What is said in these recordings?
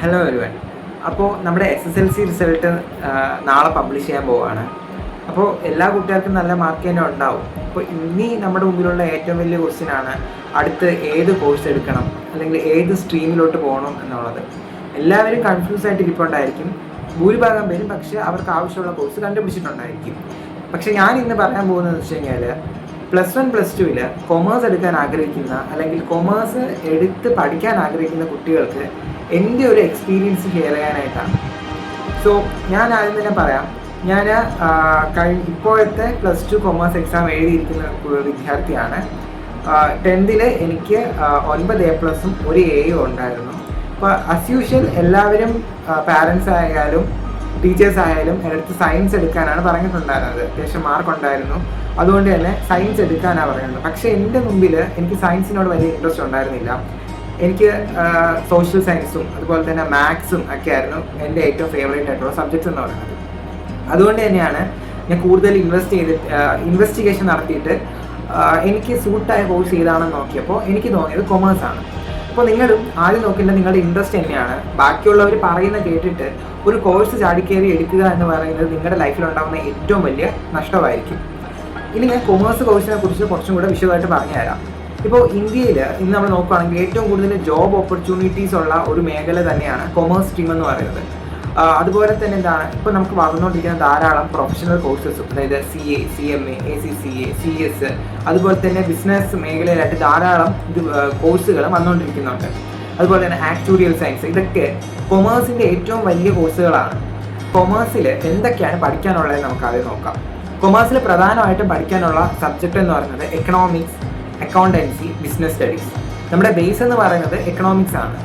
Hello everyone. അപ്പോൾ നമ്മുടെ SSLC result നാളെ പബ്ലിഷ് ചെയ്യാൻ പോവുകയാണ്. അപ്പോൾ എല്ലാ കുട്ടികൾക്കും നല്ല മാർക്ക് തന്നെ ഉണ്ടാവും. അപ്പോൾ ഇനി നമ്മുടെ മുമ്പിലുള്ള ഏറ്റവും വലിയ ക്വസ്റ്റ്യനാണ് അടുത്ത് ഏത് കോഴ്സ് എടുക്കണം, അല്ലെങ്കിൽ ഏത് സ്ട്രീമിലോട്ട് പോകണം എന്നുള്ളത്. എല്ലാവരും കൺഫ്യൂസ് ആയിട്ട് ഇരിപ്പുണ്ടായിരിക്കും. ഭൂരിഭാഗം പേരും പക്ഷേ അവർക്ക് ആവശ്യമുള്ള കോഴ്സ് കണ്ടുപിടിച്ചിട്ടുണ്ടായിരിക്കും. പക്ഷേ ഞാൻ ഇന്ന് പറയാൻ പോകുന്നതെന്ന് വെച്ച് കഴിഞ്ഞാൽ +1 +2 കൊമേഴ്സ് എടുക്കാൻ ആഗ്രഹിക്കുന്ന, അല്ലെങ്കിൽ കൊമേഴ്സ് എടുത്ത് പഠിക്കാൻ ആഗ്രഹിക്കുന്ന കുട്ടികൾക്ക് എൻ്റെ ഒരു എക്സ്പീരിയൻസ് ഷെയർ ചെയ്യാനായിട്ടാണ്. സോ ഞാൻ ആദ്യം തന്നെ പറയാം, ഞാൻ ഇപ്പോഴത്തെ +2 കൊമേഴ്സ് എക്സാം എഴുതിയിരിക്കുന്ന വിദ്യാർത്ഥിയാണ്. 10th എനിക്ക് 9 A+ഉം 1 Aയും ഉണ്ടായിരുന്നു. അപ്പോൾ ആസ് യൂഷ്വൽ എല്ലാവരും പാരൻസ് ആയാലും ടീച്ചേഴ്സ് ആയാലും എടുത്ത് സയൻസ് എടുക്കാനാണ് പറഞ്ഞിട്ടുണ്ടായിരുന്നത്. അത്യാവശ്യം മാർക്ക് ഉണ്ടായിരുന്നു, അതുകൊണ്ട് തന്നെ സയൻസ് എടുക്കാനാണ് പറയുന്നത്. പക്ഷേ എൻ്റെ മുമ്പിൽ എനിക്ക് സയൻസിനോട് വലിയ ഇൻട്രസ്റ്റ് ഉണ്ടായിരുന്നില്ല. എനിക്ക് സോഷ്യൽ സയൻസും അതുപോലെ തന്നെ മാത്സും ഒക്കെ ആയിരുന്നു എൻ്റെ ഏറ്റവും ഫേവറേറ്റ് ആയിട്ടുള്ള സബ്ജക്ട്സ് എന്ന് പറയുന്നത്. അതുകൊണ്ട് തന്നെയാണ് ഞാൻ കൂടുതൽ ഇൻവെസ്റ്റിഗേഷൻ നടത്തിയിട്ട് എനിക്ക് സൂട്ടായ കോഴ്സ് ഏതാണെന്ന് നോക്കിയപ്പോൾ എനിക്ക് തോന്നിയത് കൊമേഴ്സാണ്. അപ്പോൾ നിങ്ങളും ആദ്യം നോക്കേണ്ടത് നിങ്ങളുടെ ഇൻട്രസ്റ്റ് തന്നെയാണ്. ബാക്കിയുള്ളവർ പറയുന്ന കേട്ടിട്ട് ഒരു കോഴ്സ് ചാടിക്കയറി എടുക്കുക എന്ന് പറയുന്നത് നിങ്ങളുടെ ലൈഫിലുണ്ടാകുന്ന ഏറ്റവും വലിയ നഷ്ടമായിരിക്കും. ഇനി ഞാൻ കൊമേഴ്സ് കോഴ്സിനെ കുറിച്ച് കുറച്ചും കൂടെ വിശദമായിട്ട് പറഞ്ഞുതരാം. ഇപ്പോൾ ഇന്ത്യയിൽ ഇന്ന് നമ്മൾ നോക്കുകയാണെങ്കിൽ ഏറ്റവും കൂടുതൽ ജോബ് ഓപ്പർച്യൂണിറ്റീസ് ഉള്ള ഒരു മേഖല തന്നെയാണ് കൊമേഴ്സ് സ്ട്രീം എന്ന് പറയുന്നത്. അതുപോലെ തന്നെ എന്താണ്, ഇപ്പോൾ നമുക്ക് വളർന്നുകൊണ്ടിരിക്കുന്ന ധാരാളം പ്രൊഫഷണൽ കോഴ്സസും, അതായത് CA, CMA, ACCA, CS, അതുപോലെ തന്നെ ബിസിനസ് മേഖലയിലായിട്ട് ധാരാളം കോഴ്സുകൾ വന്നുകൊണ്ടിരിക്കുന്നുണ്ട്. അതുപോലെ തന്നെ ആക്ച്വറിയൽ സയൻസ്, ഇതൊക്കെ കൊമേഴ്സിൻ്റെ ഏറ്റവും വലിയ കോഴ്സുകളാണ്. കൊമേഴ്സിൽ എന്തൊക്കെയാണ് പഠിക്കാനുള്ളത് നമുക്ക് ആദ്യം നോക്കാം. കൊമേഴ്സിൽ പ്രധാനമായിട്ടും പഠിക്കാനുള്ള സബ്ജക്റ്റ് എന്ന് പറയുന്നത് എക്കണോമിക്സ്, അക്കൗണ്ടൻസി, ബിസിനസ് സ്റ്റഡീസ്. നമ്മുടെ ബേസ് എന്ന് പറയുന്നത് എക്കണോമിക്സ് ആണ്.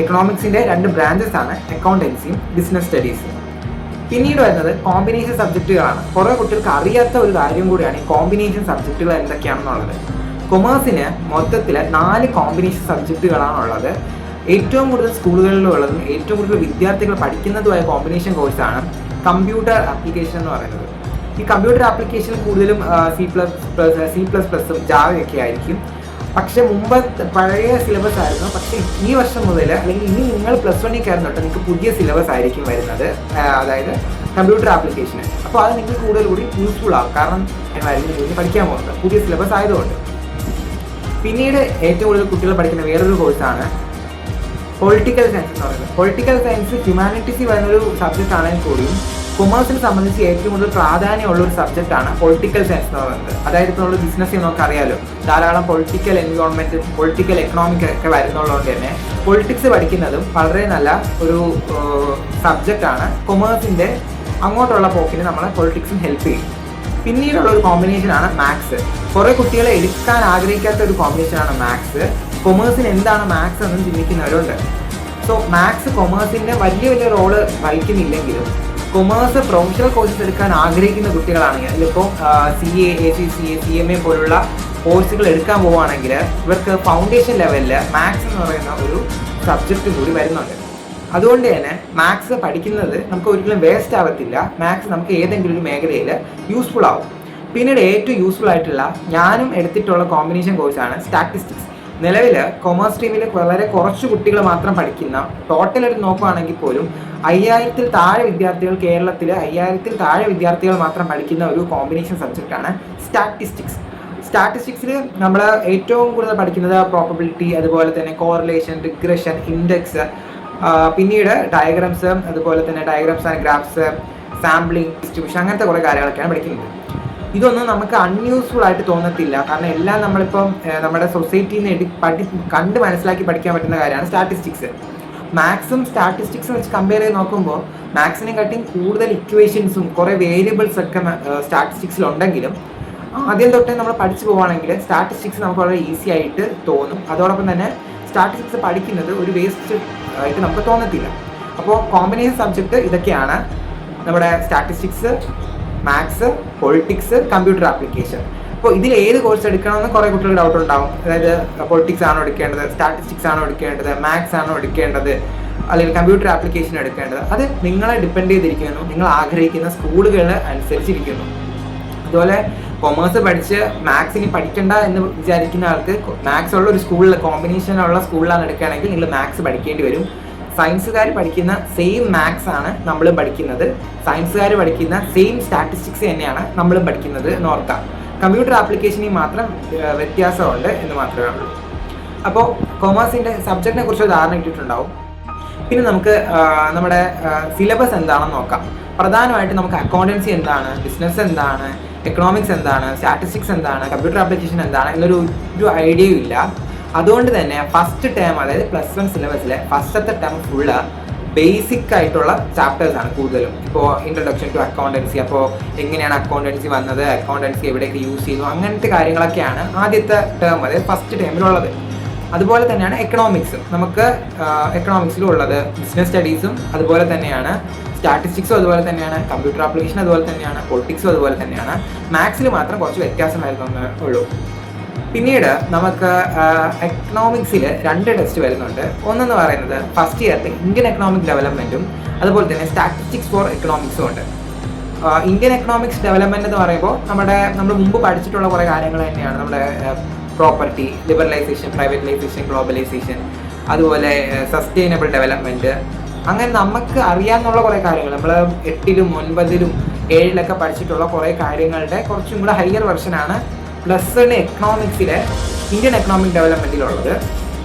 എക്കണോമിക്സിൻ്റെ 2 ബ്രാഞ്ചസ് ആണ് അക്കൗണ്ടൻസിയും ബിസിനസ് സ്റ്റഡീസും. പിന്നീട് വരുന്നത് കോമ്പിനേഷൻ സബ്ജക്റ്റുകളാണ്. കുറേ കുട്ടികൾക്ക് അറിയാത്ത ഒരു കാര്യം കൂടിയാണ് ഈ കോമ്പിനേഷൻ സബ്ജക്റ്റുകൾ എന്തൊക്കെയാണെന്നുള്ളത്. കൊമേഴ്സിന് മൊത്തത്തിൽ 4 കോമ്പിനേഷൻ സബ്ജക്റ്റുകളാണുള്ളത്. ഏറ്റവും കൂടുതൽ സ്കൂളുകളിലുള്ളതും ഏറ്റവും കൂടുതൽ വിദ്യാർത്ഥികൾ പഠിക്കുന്നതുമായ കോമ്പിനേഷൻ കോഴ്സാണ് കമ്പ്യൂട്ടർ ആപ്ലിക്കേഷൻ എന്ന് പറയുന്നത്. ഈ കമ്പ്യൂട്ടർ ആപ്ലിക്കേഷൻ കൂടുതലും C++ഉം ജാവയൊക്കെ ആയിരിക്കും. പക്ഷേ പഴയ സിലബസ് ആയിരുന്നു. പക്ഷേ ഈ വർഷം മുതൽ, അല്ലെങ്കിൽ ഇനി നിങ്ങൾ +1 കയറുന്ന തൊട്ട് നിങ്ങൾക്ക് പുതിയ സിലബസ് ആയിരിക്കും വരുന്നത്, അതായത് കമ്പ്യൂട്ടർ ആപ്ലിക്കേഷന്. അപ്പോൾ അത് നിങ്ങൾക്ക് കൂടുതൽ കൂടി യൂസ്ഫുൾ ആകും. കാരണം നിങ്ങൾ പഠിക്കാൻ പോകുന്നത് പുതിയ സിലബസ് ആയതുകൊണ്ട്. പിന്നീട് ഏറ്റവും കൂടുതൽ കുട്ടികൾ പഠിക്കുന്ന വേറൊരു കോഴ്സാണ് പൊളിറ്റിക്കൽ സയൻസ് എന്ന് പറയുന്നത്. പൊളിറ്റിക്കൽ സയൻസ് ഹ്യൂമാനിറ്റീസിൽ വരുന്നൊരു സബ്ജക്റ്റ് ആണെങ്കിൽ കൂടിയും കൊമേഴ്സിനെ സംബന്ധിച്ച് ഏറ്റവും കൂടുതൽ പ്രാധാന്യമുള്ള ഒരു സബ്ജക്റ്റാണ് പൊളിറ്റിക്കൽ സയൻസ് എന്ന് പറയുന്നത്. അതായത് ഇപ്പോൾ നമ്മൾ ബിസിനസ്സിൽ നമുക്ക് അറിയാലോ, ധാരാളം പൊളിറ്റിക്കൽ എൻവയോൺമെൻറ്റ്, പൊളിറ്റിക്കൽ എക്കണോമിക് ഒക്കെ വരുന്നുള്ളതുകൊണ്ട് തന്നെ പൊളിറ്റിക്സ് പഠിക്കുന്നതും വളരെ നല്ല ഒരു സബ്ജക്റ്റാണ്. കൊമേഴ്സിൻ്റെ അങ്ങോട്ടുള്ള പോക്കിന് നമ്മളെ പൊളിറ്റിക്സും ഹെൽപ്പ് ചെയ്യും. പിന്നീടുള്ള ഒരു കോമ്പിനേഷനാണ് മാത്സ്. കുറേ കുട്ടികളെ എടുക്കാൻ ആഗ്രഹിക്കാത്ത ഒരു കോമ്പിനേഷനാണ് മാത്സ്. കൊമേഴ്സിന് എന്താണ് മാത്സ് എന്നും ചിന്തിക്കുന്നവരുണ്ട്. സോ മാത്സ് കൊമേഴ്സിൻ്റെ വലിയ റോള് വഹിക്കുന്നില്ലെങ്കിലും കൊമേഴ്സ് പ്രൊഫഷണൽ കോഴ്സസ് എടുക്കാൻ ആഗ്രഹിക്കുന്ന കുട്ടികളാണെങ്കിൽ, അതിലിപ്പോൾ CA, ACCA, CMA പോലുള്ള കോഴ്സുകൾ എടുക്കാൻ പോവുകയാണെങ്കിൽ ഇവർക്ക് ഫൗണ്ടേഷൻ ലെവലിൽ മാത്സ് എന്ന് പറയുന്ന ഒരു സബ്ജക്റ്റ് കൂടി വരുന്നുണ്ട്. അതുകൊണ്ട് തന്നെ മാത്സ് പഠിക്കുന്നത് നമുക്ക് ഒരിക്കലും വേസ്റ്റ് ആവത്തില്ല. മാത്സ് നമുക്ക് ഏതെങ്കിലും ഒരു മേഖലയിൽ യൂസ്ഫുൾ ആവും. പിന്നീട് ഏറ്റവും യൂസ്ഫുൾ ആയിട്ടുള്ള ഞാനും എടുത്തിട്ടുള്ള കോമ്പിനേഷൻ കോഴ്സാണ് സ്റ്റാറ്റിസ്റ്റിക്സ്. നിലവിൽ കൊമേഴ്സ് സ്ട്രീമിൽ വളരെ കുറച്ച് കുട്ടികൾ മാത്രം പഠിക്കുന്ന, ടോട്ടൽ എടുത്ത് നോക്കുകയാണെങ്കിൽ പോലും 5000-ൽ താഴെ വിദ്യാർത്ഥികൾ, കേരളത്തിൽ 5000-ൽ താഴെ വിദ്യാർത്ഥികൾ മാത്രം പഠിക്കുന്ന ഒരു കോമ്പിനേഷൻ സബ്ജക്റ്റാണ് സ്റ്റാറ്റിസ്റ്റിക്സ്. സ്റ്റാറ്റിസ്റ്റിക്സിൽ നമ്മൾ ഏറ്റവും കൂടുതൽ പഠിക്കുന്നത് പ്രോബബിലിറ്റി, അതുപോലെ തന്നെ കോറിലേഷൻ, റിഗ്രഷൻ, ഇൻഡെക്സ്, പിന്നീട് ഡയഗ്രാംസ്, അതുപോലെ തന്നെ diagrams and graphs, sampling, distribution, അങ്ങനത്തെ കുറേ കാര്യങ്ങളൊക്കെയാണ് പഠിക്കുന്നത്. ഇതൊന്നും നമുക്ക് അൺയൂസ്ഫുൾ ആയിട്ട് തോന്നത്തില്ല. കാരണം എല്ലാം നമ്മളിപ്പം നമ്മുടെ സൊസൈറ്റിയിൽ നിന്ന് കണ്ട് മനസ്സിലാക്കി പഠിക്കാൻ പറ്റുന്ന കാര്യമാണ് സ്റ്റാറ്റിസ്റ്റിക്സ്. മാത്സും സ്റ്റാറ്റിസ്റ്റിക്സും വെച്ച് കമ്പയർ ചെയ്ത് നോക്കുമ്പോൾ മാത്സിനെക്കാട്ടിയും കൂടുതൽ ഇക്വേഷൻസും കുറേ വേരിയബിൾസ് ഒക്കെ സ്റ്റാറ്റിസ്റ്റിക്സിലുണ്ടെങ്കിലും ആദ്യം തൊട്ടേ നമ്മൾ പഠിച്ചു പോവുകയാണെങ്കിൽ സ്റ്റാറ്റിസ്റ്റിക്സ് നമുക്ക് വളരെ ഈസി ആയിട്ട് തോന്നും. അതോടൊപ്പം തന്നെ സ്റ്റാറ്റിസ്റ്റിക്സ് പഠിക്കുന്നത് ഒരു വേസ്റ്റ് ആയിട്ട് നമുക്ക് തോന്നത്തില്ല. അപ്പോൾ കോമ്പിനേഷൻ സബ്ജക്റ്റ് ഇതൊക്കെയാണ് നമ്മുടെ statistics, maths, politics, computer application. അപ്പോൾ ഇതിൽ ഏത് കോഴ്സ് എടുക്കണമെന്ന് കുറേ കുട്ടികൾക്ക് ഡൗട്ട് ഉണ്ടാവും. അതായത് പൊളിറ്റിക്സ് ആണോ എടുക്കേണ്ടത്, സ്റ്റാറ്റിസ്റ്റിക്സ് ആണോ എടുക്കേണ്ടത്, മാത്സ് ആണോ എടുക്കേണ്ടത്, അല്ലെങ്കിൽ കമ്പ്യൂട്ടർ ആപ്ലിക്കേഷൻ എടുക്കേണ്ടത്? അത് നിങ്ങളെ ഡിപ്പെൻഡ് ചെയ്തിരിക്കുന്നു, നിങ്ങൾ ആഗ്രഹിക്കുന്ന സ്കൂളുകൾ അനുസരിച്ചിരിക്കുന്നു. അതുപോലെ കൊമേഴ്സ് പഠിച്ച് മാത്സ് ഇനി പഠിക്കണ്ട എന്ന് വിചാരിക്കുന്ന ആൾക്ക് മാത്സ് ഉള്ള ഒരു സ്കൂളിൽ, കോമ്പിനേഷനുള്ള സ്കൂളിലാണ് എടുക്കുകയാണെങ്കിൽ നിങ്ങൾ മാത്സ് പഠിക്കേണ്ടി വരും. സയൻസുകാർ പഠിക്കുന്ന സെയിം മാത്സ് ആണ് നമ്മളും പഠിക്കുന്നത്, സയൻസുകാർ പഠിക്കുന്ന സെയിം സ്റ്റാറ്റിസ്റ്റിക്സ് തന്നെയാണ് നമ്മളും പഠിക്കുന്നത് എന്ന് ഓർക്കാം. കമ്പ്യൂട്ടർ ആപ്ലിക്കേഷനിൽ മാത്രം വ്യത്യാസമുണ്ട് എന്ന് മാത്രമേ ഉള്ളൂ. അപ്പോൾ കൊമേഴ്സിൻ്റെ സബ്ജക്റ്റിനെ കുറിച്ച് ധാരണ ഇട്ടിട്ടുണ്ടാവും. പിന്നെ നമുക്ക് നമ്മുടെ സിലബസ് എന്താണെന്ന് നോക്കാം. പ്രധാനമായിട്ട് നമുക്ക് അക്കൗണ്ടൻസി എന്താണ്, ബിസിനസ് എന്താണ്, എക്കണോമിക്സ് എന്താണ്, സ്റ്റാറ്റിസ്റ്റിക്സ് എന്താണ്, കമ്പ്യൂട്ടർ ആപ്ലിക്കേഷൻ എന്താണ് എന്നൊരു ഐഡിയയും ഇല്ല. അതുകൊണ്ട് തന്നെ ഫസ്റ്റ് ടേം, അതായത് +1 സിലബസിലെ ഫസ്റ്റത്തെ ടേം ഫുള്ള് ബേസിക് ആയിട്ടുള്ള ചാപ്റ്റേഴ്സാണ് കൂടുതലും. ഇപ്പോൾ ഇൻട്രൊഡക്ഷൻ ടു അക്കൗണ്ടൻസി, അപ്പോൾ എങ്ങനെയാണ് അക്കൗണ്ടൻസി വന്നത്, അക്കൗണ്ടൻസി എവിടെയൊക്കെ യൂസ് ചെയ്യുന്നു, അങ്ങനത്തെ കാര്യങ്ങളൊക്കെയാണ് ആദ്യത്തെ ടേം, അതായത് ഫസ്റ്റ് ടേമിലുള്ളത്. അതുപോലെ തന്നെയാണ് എക്കണോമിക്സും. നമുക്ക് എക്കണോമിക്സിലും ഉള്ളത് ബിസിനസ് സ്റ്റഡീസും അതുപോലെ തന്നെയാണ്, സ്റ്റാറ്റിസ്റ്റിക്സും അതുപോലെ തന്നെയാണ്, കമ്പ്യൂട്ടർ ആപ്ലിക്കേഷൻ അതുപോലെ തന്നെയാണ്, പൊളിറ്റിക്സും അതുപോലെ തന്നെയാണ്. മാത്സിൽ മാത്രം കുറച്ച് വ്യത്യാസം വരുന്നേ ഉള്ളൂ. പിന്നീട് നമുക്ക് എക്കണോമിക്സിൽ 2 ടെസ്റ്റ് വരുന്നുണ്ട്. ഒന്നെന്ന് പറയുന്നത് ഫസ്റ്റ് ഇയറിൽ ഇന്ത്യൻ എക്കണോമിക് ഡെവലപ്മെൻറ്റും അതുപോലെ തന്നെ സ്റ്റാറ്റിസ്റ്റിക്സ് ഫോർ എക്കണോമിക്സും ഉണ്ട്. ഇന്ത്യൻ എക്കണോമിക്സ് ഡെവലപ്മെൻറ്റ് എന്ന് പറയുമ്പോൾ നമ്മൾ മുമ്പ് പഠിച്ചിട്ടുള്ള കുറേ കാര്യങ്ങൾ തന്നെയാണ്. നമ്മുടെ പ്രോപ്പർട്ടി, ലിബറലൈസേഷൻ, പ്രൈവറ്റൈസേഷൻ, ഗ്ലോബലൈസേഷൻ, അതുപോലെ സസ്റ്റൈനബിൾ ഡെവലപ്മെൻറ്റ്, അങ്ങനെ നമുക്ക് അറിയാമെന്നുള്ള കുറേ കാര്യങ്ങൾ നമ്മൾ 8ലും 9ലും 7ലൊക്കെ പഠിച്ചിട്ടുള്ള കുറേ കാര്യങ്ങളുടെ കുറച്ചും കൂടെ ഹയർ വെർഷനാണ് +1 എക്കണോമിക്സിലെ ഇന്ത്യൻ എക്കണോമിക് ഡെവലപ്മെൻറ്റിലുള്ളത്.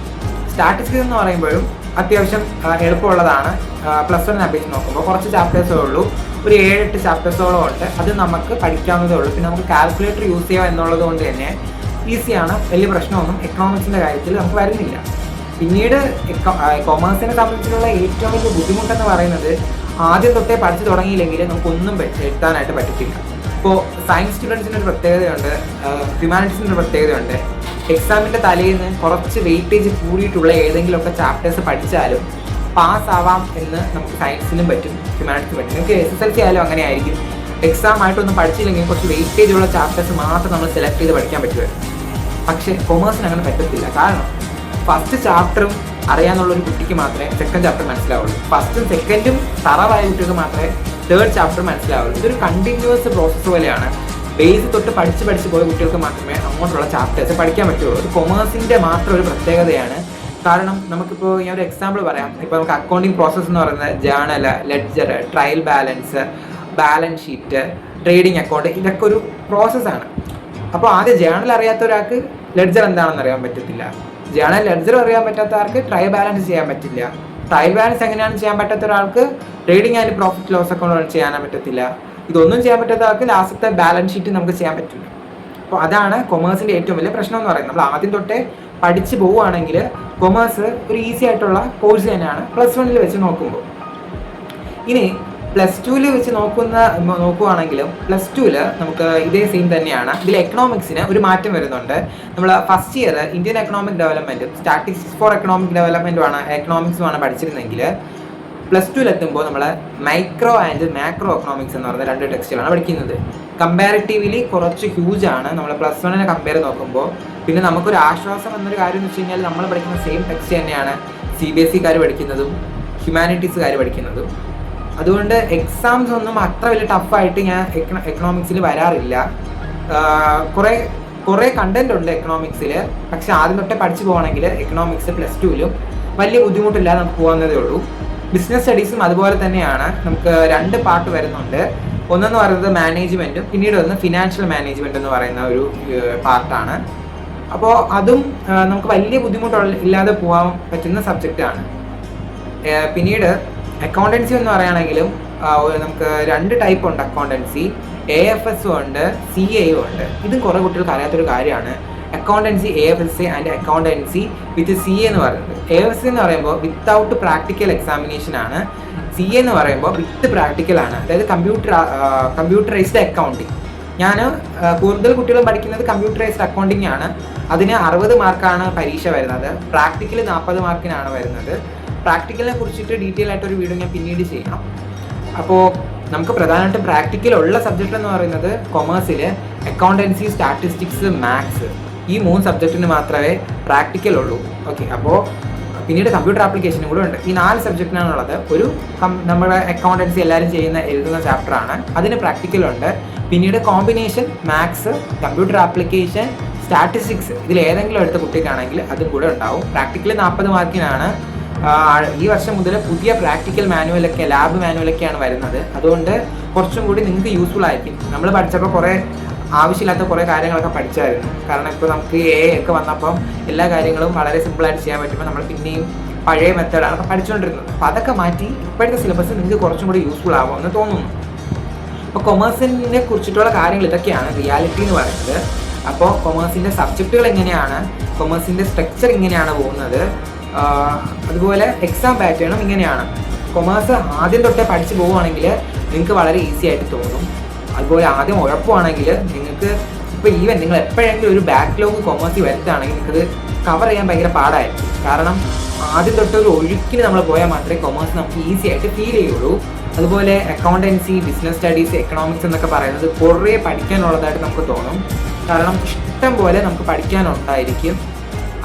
സ്റ്റാറ്റിസ്റ്റിക്സ് എന്ന് പറയുമ്പോഴും അത്യാവശ്യം എളുപ്പമുള്ളതാണ്. +1 അപേക്ഷിച്ച് നോക്കുമ്പോൾ കുറച്ച് ചാപ്റ്റേഴ്സേ ഉള്ളൂ, ഒരു 7-8 ചാപ്റ്റേഴ്സോളം ഉണ്ട്. അത് നമുക്ക് പഠിക്കാവുന്നതേ ഉള്ളൂ. പിന്നെ നമുക്ക് കാൽക്കുലേറ്റർ യൂസ് ചെയ്യാം എന്നുള്ളത് കൊണ്ട് തന്നെ ഈസിയാണ്, വലിയ പ്രശ്നമൊന്നും എക്കണോമിക്സിൻ്റെ കാര്യത്തിൽ നമുക്ക് വരുന്നില്ല. പിന്നീട് കൊമേഴ്സിനെ സംബന്ധിച്ചുള്ള ഏറ്റവും വലിയ ബുദ്ധിമുട്ടെന്ന് പറയുന്നത് ആദ്യം തൊട്ടേ പഠിച്ചു തുടങ്ങിയില്ലെങ്കിൽ നമുക്കൊന്നും എത്താനായിട്ട് പറ്റത്തില്ല. ഇപ്പോൾ സയൻസ് സ്റ്റുഡൻസിന് ഒരു പ്രത്യേകതയുണ്ട്, ഹ്യൂമാനിറ്റീസിന് ഒരു പ്രത്യേകതയുണ്ട്. എക്സാമിൻ്റെ തലേന്ന് കുറച്ച് വെയിറ്റേജ് കൂടിയിട്ടുള്ള ഏതെങ്കിലുമൊക്കെ ചാപ്റ്റേഴ്സ് പഠിച്ചാലും പാസ്സാവാം എന്ന് നമുക്ക് സയൻസിനും പറ്റും, ഹ്യൂമാനിറ്റീസിനും പറ്റും. നമുക്ക് SSLC ആയാലും അങ്ങനെ ആയിരിക്കും. എക്സാം ആയിട്ടൊന്നും പഠിച്ചില്ലെങ്കിൽ കുറച്ച് വെയിറ്റേജ് ഉള്ള ചാപ്റ്റേഴ്സ് മാത്രം നമ്മൾ സെലക്ട് ചെയ്ത് പഠിക്കാൻ പറ്റുമായിരുന്നു. പക്ഷേ കൊമേഴ്സിന് അങ്ങനെ പറ്റത്തില്ല. കാരണം ഫസ്റ്റ് ചാപ്റ്ററും അറിയാമെന്നുള്ളൊരു കുട്ടിക്ക് മാത്രമേ സെക്കൻഡ് ചാപ്റ്റർ മനസ്സിലാവുള്ളൂ. ഫസ്റ്റും സെക്കൻഡും തറവായ കുട്ടികൾക്ക് മാത്രമേ തേർഡ് ചാപ്റ്റർ മനസ്സിലാവുള്ളൂ. ഇതൊരു കണ്ടിന്യൂസ് പ്രോസസ്സ് പോലെയാണ്. ബേസ് തൊട്ട് പഠിച്ച് പോയ കുട്ടികൾക്ക് മാത്രമേ അങ്ങോട്ടുള്ള ചാപ്റ്റേഴ്സ് പഠിക്കാൻ പറ്റുള്ളൂ. ഇത് കൊമേഴ്സിൻ്റെ മാത്രം ഒരു പ്രത്യേകതയാണ്. കാരണം നമുക്കിപ്പോൾ ഞാൻ ഒരു എക്സാമ്പിൾ പറയാം. ഇപ്പോൾ നമുക്ക് അക്കൗണ്ടിങ് പ്രോസസ്സ് എന്ന് പറയുന്നത് journal, ledger, trial balance, balance sheet, trading account, ഇതൊക്കെ ഒരു പ്രോസസ്സാണ്. അപ്പോൾ ആദ്യം ജേണൽ അറിയാത്ത ഒരാൾക്ക് ലെഡ്ജർ എന്താണെന്ന് അറിയാൻ പറ്റത്തില്ല. ജേണൽ ലെഡ്ജർ അറിയാൻ പറ്റാത്ത ആൾക്ക് ട്രയൽ ബാലൻസ് ചെയ്യാൻ പറ്റില്ല. ട്രയൽ ബാലൻസ് എങ്ങനെയാണെന്ന് ചെയ്യാൻ പറ്റാത്ത ഒരാൾക്ക് trading and profit loss account ചെയ്യാൻ പറ്റത്തില്ല. ഇതൊന്നും ചെയ്യാൻ പറ്റാത്ത ആൾക്ക് ലാസ്റ്റത്തെ ബാലൻസ് ഷീറ്റ് നമുക്ക് ചെയ്യാൻ പറ്റില്ല. അപ്പോൾ അതാണ് കൊമേഴ്സിൻ്റെ ഏറ്റവും വലിയ പ്രശ്നം എന്ന് പറയുന്നത്. നമ്മൾ ആദ്യം തൊട്ടേ പഠിച്ച് പോവുകയാണെങ്കിൽ കൊമേഴ്സ് ഒരു ഈസി ആയിട്ടുള്ള കോഴ്സ് തന്നെയാണ് +1 വെച്ച് നോക്കുമ്പോൾ. ഇനി +2 വെച്ച് നോക്കുകയാണെങ്കിലും +2 നമുക്ക് ഇതേ സെയിം തന്നെയാണ്. ഇതിൽ എക്കണോമിക്സിന് ഒരു മാറ്റം വരുന്നുണ്ട്. നമ്മൾ ഫസ്റ്റ് ഇയർ ഇന്ത്യൻ എക്കണോമിക് ഡെവലപ്മെൻറ്റും സ്റ്റാറ്റിസ്റ്റിക്സ് ഫോർ എക്കണോമിക് ഡെവലപ്മെൻറ്റുമാണ് എക്കണോമിക്സുമാണ് പഠിച്ചിരുന്നെങ്കിൽ +2 നമ്മൾ മൈക്രോ ആൻഡ് മാക്രോ എക്കണോമിക്സ് എന്ന് പറയുന്ന 2 ടെക്സ്റ്റുകളാണ് പഠിക്കുന്നത്. കമ്പാരിറ്റീവ്ലി കുറച്ച് ഹ്യൂജാണ് നമ്മൾ +1 കമ്പയർ നോക്കുമ്പോൾ. പിന്നെ നമുക്കൊരു ആശ്വാസം എന്നൊരു കാര്യം എന്ന് വെച്ച് കഴിഞ്ഞാൽ നമ്മൾ പഠിക്കുന്ന സെയിം ടെക്സ്റ്റ് തന്നെയാണ് CBSE പഠിക്കുന്നതും ഹ്യൂമാനിറ്റീസുകാർ പഠിക്കുന്നതും. അതുകൊണ്ട് എക്സാംസ് ഒന്നും അത്ര വലിയ ടഫായിട്ട് ഞാൻ എക്കണോമിക്സിൽ വരാറില്ല. കുറേ കണ്ടന്റ് ഉണ്ട് എക്കണോമിക്സിൽ. പക്ഷെ ആദ്യം തൊട്ടേ പഠിച്ചു പോകണമെങ്കിൽ എക്കണോമിക്സ് +2 വലിയ ബുദ്ധിമുട്ടില്ലാതെ നമുക്ക് പോകുന്നതേ ഉള്ളൂ. ബിസിനസ് സ്റ്റഡീസും അതുപോലെ തന്നെയാണ്. നമുക്ക് 2 പാർട്ട് വരുന്നുണ്ട്. ഒന്നെന്ന് പറയുന്നത് മാനേജ്മെൻറ്റും പിന്നീട് ഒന്ന് ഫിനാൻഷ്യൽ മാനേജ്മെൻറ്റ് എന്ന് പറയുന്ന ഒരു പാർട്ടാണ്. അപ്പോൾ അതും നമുക്ക് വലിയ ബുദ്ധിമുട്ടില്ലാതെ പോകാൻ പറ്റുന്ന സബ്ജക്റ്റാണ്. പിന്നീട് അക്കൗണ്ടൻസി എന്ന് പറയുകയാണെങ്കിലും നമുക്ക് 2 ടൈപ്പ് ഉണ്ട് അക്കൗണ്ടൻസി. AFS ഉണ്ട്, CA ഉണ്ട്. ഇതും കുറേ കുട്ടികൾക്ക് അറിയാത്തൊരു കാര്യമാണ്. Accountancy AFS and accountancy with CA എന്ന് പറയുന്നത്. AFS എന്ന് പറയുമ്പോൾ വിത്തൗട്ട് പ്രാക്ടിക്കൽ എക്സാമിനേഷൻ ആണ്. CA എന്ന് പറയുമ്പോൾ വിത്ത് പ്രാക്ടിക്കലാണ്, അതായത് കമ്പ്യൂട്ടറൈസ്ഡ് അക്കൗണ്ടിങ്. ഞാൻ കൂടുതൽ കുട്ടികളും പഠിക്കുന്നത് കമ്പ്യൂട്ടറൈസ്ഡ് അക്കൗണ്ടിങ് ആണ്. അതിന് 60 മാർക്കാണ് പരീക്ഷ വരുന്നത്. പ്രാക്ടിക്കൽ 40 മാർക്കിനാണ് വരുന്നത്. പ്രാക്ടിക്കലിനെ കുറിച്ചിട്ട് ഡീറ്റെയിൽ ആയിട്ടൊരു വീഡിയോ ഞാൻ പിന്നീട് ചെയ്യാം. അപ്പോൾ നമുക്ക് പ്രധാനമായിട്ടും പ്രാക്ടിക്കൽ ഉള്ള സബ്ജക്റ്റ് എന്ന് പറയുന്നത് കൊമേഴ്സിൽ അക്കൗണ്ടൻസി, സ്റ്റാറ്റിസ്റ്റിക്സ്, മാത്സ്, ഈ 3 സബ്ജക്റ്റിന് മാത്രമേ പ്രാക്ടിക്കൽ ഉള്ളൂ. ഓക്കെ, അപ്പോൾ പിന്നീട് കമ്പ്യൂട്ടർ ആപ്ലിക്കേഷനും കൂടെ ഉണ്ട്. ഈ 4 സബ്ജക്റ്റിനാണുള്ളത്. ഒരു നമ്മുടെ അക്കൗണ്ടൻസി എല്ലാവരും എഴുതുന്ന ചാപ്റ്ററാണ്, അതിന് പ്രാക്ടിക്കലുണ്ട്. പിന്നീട് combination maths, computer application, statistics, ഇതിൽ ഏതെങ്കിലും എടുത്ത കുട്ടിക്കാണെങ്കിൽ അതും കൂടെ ഉണ്ടാവും. പ്രാക്ടിക്കൽ 40 മാർക്കിനാണ്. ഈ വർഷം മുതൽ പുതിയ പ്രാക്ടിക്കൽ മാനുവലൊക്കെ ലാബ് മാനുവലൊക്കെയാണ് വരുന്നത്. അതുകൊണ്ട് കുറച്ചും കൂടി നിങ്ങൾക്ക് യൂസ്ഫുൾ ആയിരിക്കും. നമ്മൾ പഠിച്ചപ്പോൾ കുറേ ആവശ്യമില്ലാത്ത കുറേ കാര്യങ്ങളൊക്കെ പഠിച്ചായിരുന്നു. കാരണം ഇപ്പോൾ നമുക്ക് ഒക്കെ വന്നപ്പം എല്ലാ കാര്യങ്ങളും വളരെ സിമ്പിളായിട്ട് ചെയ്യാൻ പറ്റുമ്പോൾ നമ്മൾ പിന്നെയും പഴയ മെത്തേഡാണ് പഠിച്ചുകൊണ്ടിരുന്നത്. അപ്പോൾ അതൊക്കെ മാറ്റി ഇപ്പോഴത്തെ സിലബസ് നിങ്ങൾക്ക് കുറച്ചും കൂടി യൂസ്ഫുൾ ആകുമെന്ന് തോന്നുന്നു. അപ്പോൾ കൊമേഴ്സിനെ കുറിച്ചിട്ടുള്ള കാര്യങ്ങൾ ഇതൊക്കെയാണ് റിയാലിറ്റി എന്ന് പറയുന്നത്. അപ്പോൾ കൊമേഴ്സിൻ്റെ സബ്ജക്റ്റുകൾ എങ്ങനെയാണ്, കൊമേഴ്സിൻ്റെ സ്ട്രക്ചർ ഇങ്ങനെയാണ് പോകുന്നത്, അതുപോലെ എക്സാം പാറ്റേണും ഇങ്ങനെയാണ്. കൊമേഴ്സ് ആദ്യം തൊട്ടേ പഠിച്ചു പോവുകയാണെങ്കിൽ നിങ്ങൾക്ക് വളരെ ഈസി ആയിട്ട് തോന്നും. അതുപോലെ ആദ്യം ഉഴപ്പുവാണെങ്കിൽ നിങ്ങൾക്ക് ഇപ്പോൾ ഈവൻ നിങ്ങൾ എപ്പോഴെങ്കിലും ഒരു ബാക്ക്ലോഗ് കൊമേഴ്സിൽ വരുത്തുകയാണെങ്കിൽ നിങ്ങൾക്കത് കവർ ചെയ്യാൻ ഭയങ്കര പാടായിരിക്കും. കാരണം ആദ്യം തൊട്ട് ഒരു ഒഴുക്കിന് നമ്മൾ പോയാൽ മാത്രമേ കൊമേഴ്സ് നമുക്ക് ഈസി ആയിട്ട് ഫീൽ ചെയ്യുള്ളൂ. അതുപോലെ അക്കൗണ്ടൻസി, ബിസിനസ് സ്റ്റഡീസ്, എക്കണോമിക്സ് എന്നൊക്കെ പറയുന്നത് കുറേ പഠിക്കാനുള്ളതായിട്ട് നമുക്ക് തോന്നും. കാരണം ഇഷ്ടം പോലെ നമുക്ക് പഠിക്കാനുണ്ടായിരിക്കും.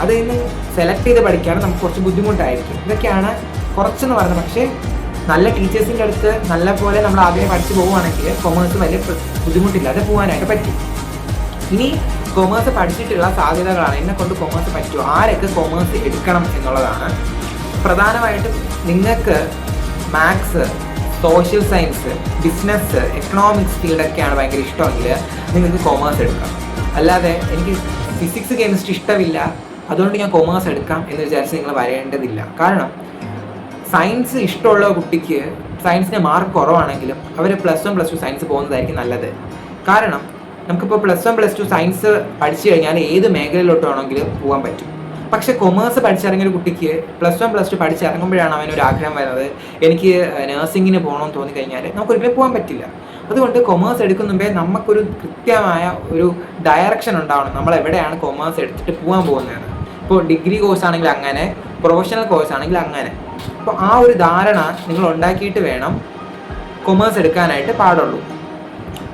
അതിൽ നിന്ന് സെലക്ട് ചെയ്ത് പഠിക്കാൻ നമുക്ക് കുറച്ച് ബുദ്ധിമുട്ടായിരിക്കും. ഇതൊക്കെയാണ് കുറച്ചെന്ന് പറയുന്നത്. പക്ഷേ നല്ല ടീച്ചേഴ്സിൻ്റെ അടുത്ത് നല്ല പോലെ നമ്മൾ ആദ്യം പഠിച്ചു പോവുകയാണെങ്കിൽ കൊമേഴ്സ് വലിയ ബുദ്ധിമുട്ടില്ലാതെ പോകാനായിട്ട് പറ്റും. ഇനി കൊമേഴ്സ് പഠിച്ചിട്ടുള്ള സാധ്യതകളാണ്. എന്നെ കൊണ്ട് കൊമേഴ്സ് പറ്റുമോ, ആരൊക്കെ കൊമേഴ്സ് എടുക്കണം എന്നുള്ളതാണ്. പ്രധാനമായിട്ടും നിങ്ങൾക്ക് maths, social science, business, economics ഫീൽഡൊക്കെയാണ് ഭയങ്കര ഇഷ്ടമെങ്കിൽ നിങ്ങൾക്ക് കൊമേഴ്സ് എടുക്കാം. അല്ലാതെ എനിക്ക് ഫിസിക്സ്, കെമിസ്ട്രി ഇഷ്ടമില്ല അതുകൊണ്ട് ഞാൻ കൊമേഴ്സ് എടുക്കാം എന്ന് വിചാരിച്ച് നിങ്ങൾ വരേണ്ടതില്ല. കാരണം സയൻസ് ഇഷ്ടമുള്ള കുട്ടിക്ക് സയൻസിന് മാർക്ക് കുറവാണെങ്കിലും അവർ +1 +2 സയൻസ് പോകുന്നതായിരിക്കും നല്ലത്. കാരണം നമുക്കിപ്പോൾ +1 +2 സയൻസ് പഠിച്ചു കഴിഞ്ഞാൽ ഏത് മേഖലയിലോട്ട് വേണമെങ്കിലും പോകാൻ പറ്റും. പക്ഷേ കൊമേഴ്സ് പഠിച്ചിറങ്ങിയ ഒരു കുട്ടിക്ക് +1 +2 പഠിച്ചിറങ്ങുമ്പോഴാണ് അവനൊരു ആഗ്രഹം വരുന്നത്, എനിക്ക് നഴ്സിങ്ങിന് പോകണമെന്ന് തോന്നിക്കഴിഞ്ഞാൽ നമുക്കൊരിക്കലും പോകാൻ പറ്റില്ല. അതുകൊണ്ട് കൊമേഴ്സ് എടുക്കുന്ന മുമ്പേ നമുക്കൊരു കൃത്യമായ ഒരു ഡയറക്ഷൻ ഉണ്ടാവണം, നമ്മൾ എവിടെയാണ് കൊമേഴ്സ് എടുത്തിട്ട് പോകാൻ പോകുന്നത്. ഇപ്പോൾ ഡിഗ്രി കോഴ്സ് ആണെങ്കിൽ അങ്ങനെ, പ്രൊഫഷണൽ കോഴ്സ് ആണെങ്കിൽ അങ്ങനെ. അപ്പോൾ ആ ഒരു ധാരണ നിങ്ങൾ ഉണ്ടാക്കിയിട്ട് വേണം കൊമേഴ്സ് എടുക്കാനായിട്ട് പാടുള്ളൂ.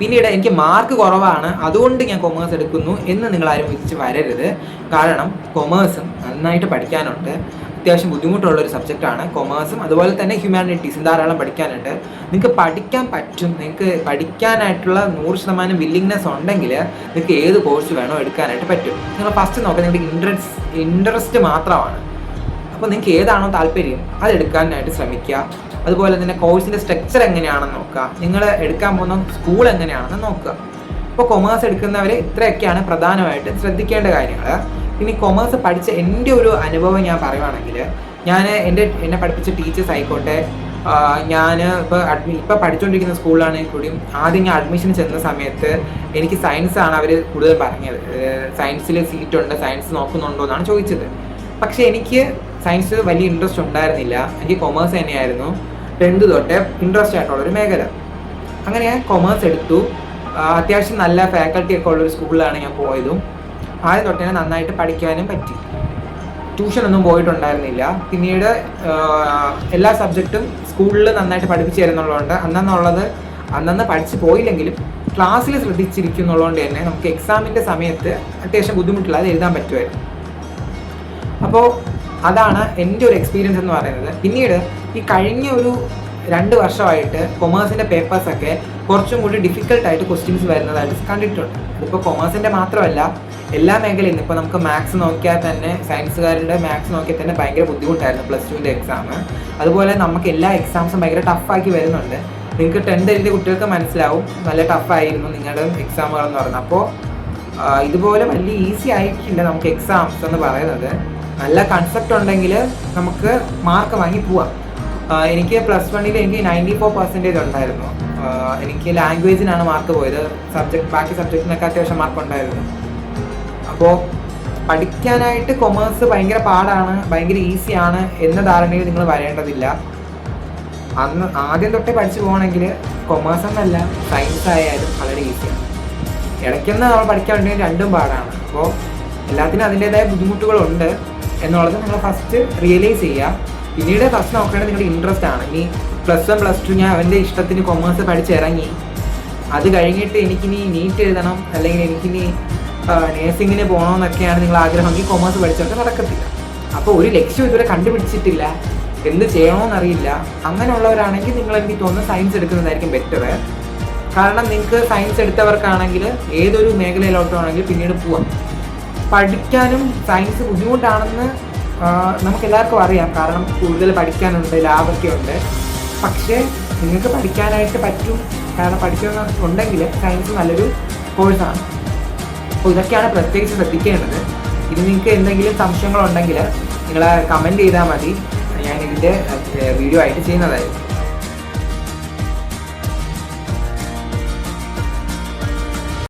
പിന്നീട് എനിക്ക് മാർക്ക് കുറവാണ് അതുകൊണ്ട് ഞാൻ കൊമേഴ്സ് എടുക്കുന്നു എന്ന് നിങ്ങൾ ആരും വിളിച്ച് വരരുത്. കാരണം കൊമേഴ്സും നന്നായിട്ട് പഠിക്കാനുണ്ട്. അത്യാവശ്യം ബുദ്ധിമുട്ടുള്ളൊരു സബ്ജക്റ്റാണ് കൊമേഴ്സും. അതുപോലെ തന്നെ ഹ്യൂമാനിറ്റീസും ധാരാളം പഠിക്കാനുണ്ട്. നിങ്ങൾക്ക് പഠിക്കാൻ പറ്റും. നിങ്ങൾക്ക് പഠിക്കാനായിട്ടുള്ള 100% വില്ലിങ്നെസ് ഉണ്ടെങ്കിൽ നിങ്ങൾക്ക് ഏത് കോഴ്സ് വേണോ എടുക്കാനായിട്ട് പറ്റും. നിങ്ങൾ ഫസ്റ്റ് നോക്കുക നിങ്ങളുടെ ഇൻട്രസ്റ്റ് മാത്രമാണ്. അപ്പോൾ നിങ്ങൾക്ക് ഏതാണോ താല്പര്യം അതെടുക്കാനായിട്ട് ശ്രമിക്കുക. അതുപോലെ തന്നെ കോഴ്സിൻ്റെ സ്ട്രക്ചർ എങ്ങനെയാണെന്ന് നോക്കുക, നിങ്ങൾ എടുക്കാൻ പോകുന്ന സ്കൂൾ എങ്ങനെയാണെന്ന് നോക്കുക. ഇപ്പോൾ കൊമേഴ്സ് എടുക്കുന്നവർ ഇത്രയൊക്കെയാണ് പ്രധാനമായിട്ട് ശ്രദ്ധിക്കേണ്ട കാര്യങ്ങൾ. ഇനി കൊമേഴ്സ് പഠിച്ച എൻ്റെ ഒരു അനുഭവം ഞാൻ പറയുവാണെങ്കിൽ, എന്നെ പഠിപ്പിച്ച ടീച്ചേഴ്സ് ആയിക്കോട്ടെ, ഞാൻ ഇപ്പോൾ പഠിച്ചുകൊണ്ടിരിക്കുന്ന സ്കൂളിലാണെങ്കിൽ കൂടിയും ആദ്യം ഞാൻ അഡ്മിഷൻ ചെന്ന സമയത്ത് എനിക്ക് സയൻസാണ് അവർ കൂടുതൽ പറഞ്ഞത്. സയൻസിൽ സീറ്റുണ്ട്, സയൻസ് നോക്കുന്നുണ്ടോ എന്നാണ് ചോദിച്ചത്. പക്ഷേ എനിക്ക് സയൻസ് വലിയ ഇൻട്രസ്റ്റ് ഉണ്ടായിരുന്നില്ല. എനിക്ക് കൊമേഴ്സ് തന്നെയായിരുന്നു 10th തൊട്ടേ ഇൻട്രസ്റ്റ് ആയിട്ടുള്ളൊരു മേഖല. അങ്ങനെ ഞാൻ കൊമേഴ്സ് എടുത്തു. അത്യാവശ്യം നല്ല ഫാക്കൽറ്റി ഒക്കെ ഉള്ളൊരു സ്കൂളിലാണ് ഞാൻ പോയതും. ആദ്യം തൊട്ടേ നന്നായിട്ട് പഠിക്കാനും പറ്റി. ട്യൂഷനൊന്നും പോയിട്ടുണ്ടായിരുന്നില്ല. പിന്നീട് എല്ലാ സബ്ജക്റ്റും സ്കൂളിൽ നന്നായിട്ട് പഠിപ്പിച്ചു തരുന്നുള്ളതുകൊണ്ട് അന്നന്ന് പഠിച്ചു പോയില്ലെങ്കിലും ക്ലാസ്സിൽ ശ്രദ്ധിച്ചിരിക്കുന്നുള്ളതുകൊണ്ട് തന്നെ നമുക്ക് എക്സാമിൻ്റെ സമയത്ത് അത്യാവശ്യം ബുദ്ധിമുട്ടില്ലാതെ എഴുതാൻ പറ്റുമായിരുന്നു. അപ്പോൾ അതാണ് എൻ്റെ ഒരു എക്സ്പീരിയൻസ് എന്ന് പറയുന്നത്. പിന്നീട് ഈ കഴിഞ്ഞ ഒരു 2 വർഷമായിട്ട് കൊമേഴ്സിൻ്റെ പേപ്പേഴ്സൊക്കെ കുറച്ചും കൂടി ഡിഫിക്കൽട്ടായിട്ട് ക്വസ്റ്റ്യൻസ് വരുന്നതായിട്ട് കണ്ടിട്ടുണ്ട്. ഇപ്പോൾ കൊമേഴ്സിൻ്റെ മാത്രമല്ല, എല്ലാ മേഖലയിൽ നിന്ന് ഇപ്പോൾ നമുക്ക് മാത്സ് നോക്കിയാൽ തന്നെ, സയൻസുകാരുടെ മാത്സ് നോക്കിയാൽ തന്നെ ഭയങ്കര ബുദ്ധിമുട്ടായിരുന്നു +2ൻ്റെ എക്സാം. അതുപോലെ നമുക്ക് എല്ലാ എക്സാംസും ഭയങ്കര ടഫാക്കി വരുന്നുണ്ട്. നിങ്ങൾക്ക് 10th എഴുതിയ കുട്ടികൾക്ക് മനസ്സിലാവും നല്ല ടഫായിരുന്നു നിങ്ങളുടെ എക്സാമുകളെന്ന് പറയുന്നത്. അപ്പോൾ ഇതുപോലെ വലിയ ഈസി ആയിട്ടില്ല നമുക്ക് എക്സാംസ് എന്ന് പറയുന്നത്. നല്ല കൺസെപ്റ്റ് ഉണ്ടെങ്കിൽ നമുക്ക് മാർക്ക് വാങ്ങി പോവാം. എനിക്ക് +1 എനിക്ക് 94% ഉണ്ടായിരുന്നു. എനിക്ക് ലാംഗ്വേജിനാണ് മാർക്ക് പോയത്. ബാക്കി സബ്ജക്റ്റിനൊക്കെ അത്യാവശ്യം മാർക്ക് ഉണ്ടായിരുന്നു. അപ്പോൾ പഠിക്കാനായിട്ട് കൊമേഴ്സ് ഭയങ്കര പാടാണ്, ഭയങ്കര ഈസിയാണ് എന്ന ധാരണയിൽ നിങ്ങൾ വരേണ്ടതില്ല. ആദ്യം തൊട്ടേ പഠിച്ചു പോകണമെങ്കിൽ കൊമേഴ്സ് എന്നല്ല സയൻസ് ആയാലും വളരെ ഈസിയാണ്. ഇടയ്ക്കൊന്ന് നമ്മൾ പഠിക്കാൻ വേണ്ടി രണ്ടും പാടാണ്. അപ്പോൾ എല്ലാത്തിനും അതിൻ്റേതായ ബുദ്ധിമുട്ടുകളുണ്ട് എന്നുള്ളത് നിങ്ങൾ ഫസ്റ്റ് റിയലൈസ് ചെയ്യുക. പിന്നീട് ഫസ്റ്റ് നോക്കേണ്ടത് നിങ്ങളുടെ ഇൻട്രസ്റ്റ് ആണ്. ഇനി +1 +2 ഞാൻ അവൻ്റെ ഇഷ്ടത്തിന് കൊമേഴ്സ് പഠിച്ചിറങ്ങി, അത് കഴിഞ്ഞിട്ട് എനിക്കിനി നീറ്റ് എഴുതണം അല്ലെങ്കിൽ എനിക്കിനി നേഴ്സിങ്ങിന് പോകണമെന്നൊക്കെയാണ് നിങ്ങൾ ആഗ്രഹമെങ്കിൽ കൊമേഴ്സ് പഠിച്ചൊക്കെ നടക്കത്തില്ല. അപ്പോൾ ഒരു ലക്ഷ്യം ഇതുവരെ കണ്ടുപിടിച്ചിട്ടില്ല, എന്ത് ചെയ്യണമെന്നറിയില്ല, അങ്ങനെയുള്ളവരാണെങ്കിൽ നിങ്ങൾ എനിക്ക് തോന്നുന്നു സയൻസ് എടുക്കുന്നതായിരിക്കും ബെറ്റർ. കാരണം നിങ്ങൾക്ക് സയൻസ് എടുത്തവർക്കാണെങ്കിൽ ഏതൊരു മേഖലയിലോട്ടാണെങ്കിൽ പിന്നീട് പോവാം. പഠിക്കാനും സയൻസ് ബുദ്ധിമുട്ടാണെന്ന് നമുക്ക് എല്ലാവർക്കും അറിയാം, കാരണം കൂടുതൽ പഠിക്കാനുണ്ട്, ലാഭമൊക്കെ ഉണ്ട്. പക്ഷേ നിങ്ങൾക്ക് പഠിക്കാനായിട്ട് പറ്റും, കാരണം പഠിക്കുന്നുണ്ടെങ്കിൽ സയൻസ് നല്ലൊരു കോഴ്സാണ്. അപ്പോൾ ഇതൊക്കെയാണ് പ്രത്യേകിച്ച് ശ്രദ്ധിക്കേണ്ടത്. ഇത് നിങ്ങൾക്ക് എന്തെങ്കിലും സംശയങ്ങളുണ്ടെങ്കിൽ നിങ്ങൾ കമൻറ്റ് ചെയ്താൽ മതി, ഞാൻ ഇതിൻ്റെ വീഡിയോ ആയിട്ട് ചെയ്യുന്നതായിരിക്കും.